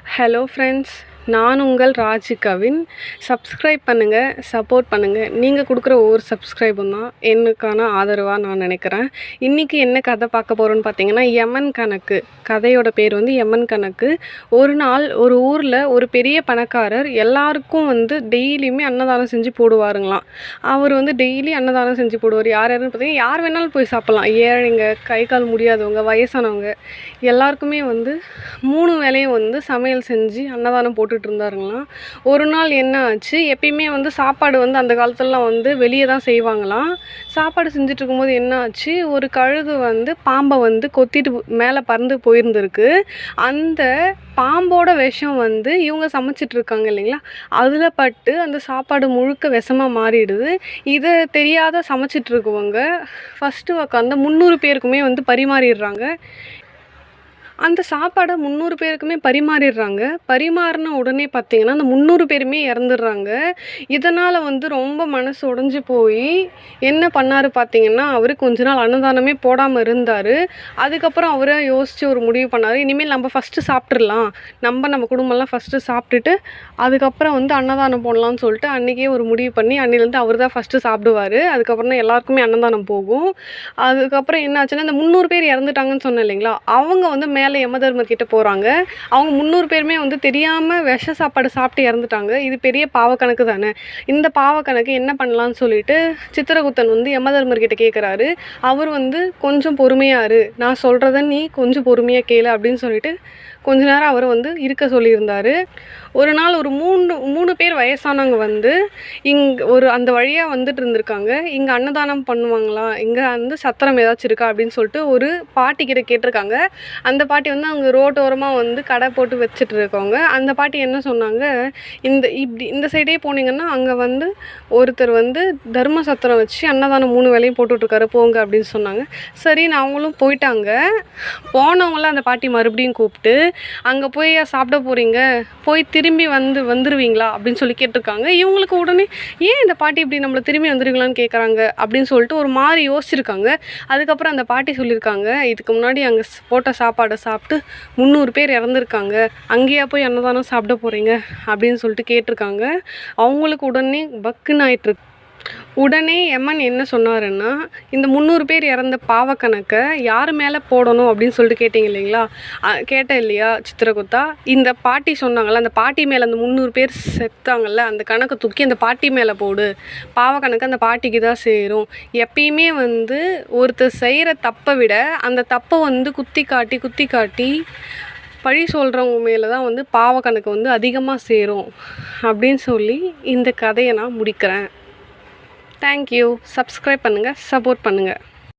Hello friends, நான் உங்கள் ராஜிகவின். Subscribe பண்ணுங்கள், சப்போர்ட் பண்ணுங்கள். நீங்கள் கொடுக்குற ஒவ்வொரு சப்ஸ்கிரைபும் தான் எனக்கான ஆதரவாக நான் நினைக்கிறேன். இன்றைக்கி என்ன கதை பார்க்க போகிறோன்னு பார்த்தீங்கன்னா, யமன் கணக்கு. கதையோட பேர் வந்து யமன் கணக்கு. ஒரு நாள் ஒரு ஊரில் ஒரு பெரிய பணக்காரர் எல்லாருக்கும் டெய்லியுமே அன்னதானம் செஞ்சு போடுவாருங்களாம். அவர் டெய்லி அன்னதானம் செஞ்சு போடுவார். யார் யாருன்னு பார்த்தீங்கன்னா, யார் வேணாலும் போய் சாப்பிட்லாம். ஏழைங்க, கை கால் முடியாதவங்க, வயசானவங்க எல்லாருக்குமே 3 வேளையும் சமையல் செஞ்சு அன்னதானம் போட்டுட்டு இருந்தாருங்களாம். ஒரு நாள் என்ன ஆச்சு, எப்பயுமே சாப்பாடு அந்த காலத்துலலாம் வெளியே தான் செய்வாங்களாம். சாப்பாடு செஞ்சுட்டு இருக்கும்போது என்ன ஆச்சு, ஒரு கழுகு பாம்பை கொத்திட்டு மேலே பறந்து போயிருந்திருக்கு. அந்த பாம்போட விஷம் இவங்க சமைச்சிட்டு இருக்காங்க இல்லைங்களா, அதில் பட்டு அந்த சாப்பாடு முழுக்க விஷமாக மாறிடுது. இதை தெரியாத சமைச்சிட்டு இருக்கவங்க ஃபஸ்ட்டு உட்காந்து 300 பேருக்குமே பரிமாறிடுறாங்க. அந்த சாப்பாடை 300 பேருக்குமே பரிமாறிடுறாங்க. பரிமாறின உடனே பார்த்தீங்கன்னா, அந்த 300 பேருமே இறந்துடுறாங்க. இதனால் ரொம்ப மனசு உடைஞ்சு போய் என்ன பண்ணார் பார்த்தீங்கன்னா, அவர் கொஞ்ச நாள் அன்னதானமே போடாமல் இருந்தார். அதுக்கப்புறம் அவரே யோசித்து ஒரு முடிவு பண்ணார். இனிமேல் நம்ம ஃபஸ்ட்டு சாப்பிட்றலாம், நம்ம குடும்பம்லாம் ஃபஸ்ட்டு சாப்பிட்டுட்டு அதுக்கப்புறம் அன்னதானம் போடலான்னு சொல்லிட்டு அன்றைக்கே ஒரு முடிவு பண்ணி அன்னிலேருந்து அவர் தான் ஃபஸ்ட்டு சாப்பிடுவார். அதுக்கப்புறம் தான் எல்லாருக்குமே அன்னதானம் போகும். அதுக்கப்புறம் என்ன ஆச்சுன்னா, இந்த 300 பேர் இறந்துட்டாங்கன்னு சொன்னேன் இல்லைங்களா, அவங்க மேலே யமதர்மர்கிட்ட போகிறாங்க. அவங்க 300 பேருமே தெரியாமல் விஷ சாப்பாடு சாப்பிட்டு இறந்துட்டாங்க. இது பெரிய பாவக்கணக்கு தானே. இந்த பாவக்கணக்கு என்ன பண்ணலான்னு சொல்லிட்டு சித்திரகுப்தன் யமதர்மர்கிட்ட கேட்குறாரு. அவர் கொஞ்சம் பொறுமையாக இரு, நான் சொல்கிறத நீ கொஞ்சம் பொறுமையாக கேளு அப்படின்னு சொல்லிட்டு கொஞ்ச நேரம் அவர் இருக்க சொல்லியிருந்தார். ஒரு நாள் ஒரு 3 பேர் வயசானவங்க இங்கே அந்த வழியாக வந்துட்டு இருந்திருக்காங்க. இங்கே அன்னதானம் பண்ணுவாங்களா, இங்கே சத்திரம் ஏதாச்சும் இருக்கா அப்படின்னு சொல்லிட்டு ஒரு பாட்டிக்கிட்ட கேட்டிருக்காங்க. அந்த பாட்டி அங்கே ரோட்டோரமாக கடை போட்டு வச்சுட்டு இருக்கவங்க. அந்த பாட்டி என்ன சொன்னாங்க, இந்த சைடே போனீங்கன்னா அங்கே ஒருத்தர் தர்ம சத்திரம் வச்சு அன்னதானம் 3 வேளையும் போட்டுட்ருக்காரு, போங்க அப்படின்னு சொன்னாங்க. சரின்னு அவங்களும் போயிட்டாங்க. போனவங்களாம் அந்த பாட்டி மறுபடியும் கூப்பிட்டு, அங்கே போய் சாப்பிட போகிறீங்க, போய் திரும்பி வந்துடுவீங்களா அப்படின்னு சொல்லி கேட்டிருக்காங்க. இவங்களுக்கு உடனே ஏன் இந்த பாட்டி இப்படி நம்மளை திரும்பி வந்துடுவீங்களான்னு கேட்குறாங்க அப்படின்னு சொல்லிட்டு ஒரு மாதிரி யோசிச்சிருக்காங்க. அதுக்கப்புறம் அந்த பாட்டி சொல்லியிருக்காங்க, இதுக்கு முன்னாடி அங்கே போட்ட சாப்பாடை சாப்பிட்டு 300 பேர் இறந்துருக்காங்க, அங்கேயா போய் அன்னதானம் சாப்பிட போகிறீங்க அப்படின்னு சொல்லிட்டு கேட்டிருக்காங்க. அவங்களுக்கு உடனே பக்குன்னு ஆயிட்டுருக்கு. உடனே யமன் என்ன சொன்னாருன்னா, இந்த 300 பேர் இறந்த பாவக்கணக்கை யார் மேலே போடணும் அப்படின்னு சொல்லிட்டு கேட்டிங்க இல்லைங்களா, கேட்டேன் இல்லையா சித்திரகுப்தா, இந்த பாட்டி சொன்னாங்கள்ல, அந்த பாட்டி மேலே அந்த 300 பேர் செத்தாங்கல்ல, அந்த கணக்கை தூக்கி அந்த பாட்டி மேலே போடு. பாவக்கணக்கு அந்த பாட்டிக்கு தான் சேரும். எப்பயுமே ஒருத்தர் செய்கிற தப்பை விட அந்த தப்பை குத்தி காட்டி பழி சொல்கிறவங்க மேலே தான் பாவக்கணக்கு அதிகமாக சேரும் அப்படின்னு சொல்லி இந்த கதையை நான் முடிக்கிறேன். தேங்க்யூ. சப்ஸ்கிரைப் பண்ணுங்கள், சப்போர்ட் பண்ணுங்கள்.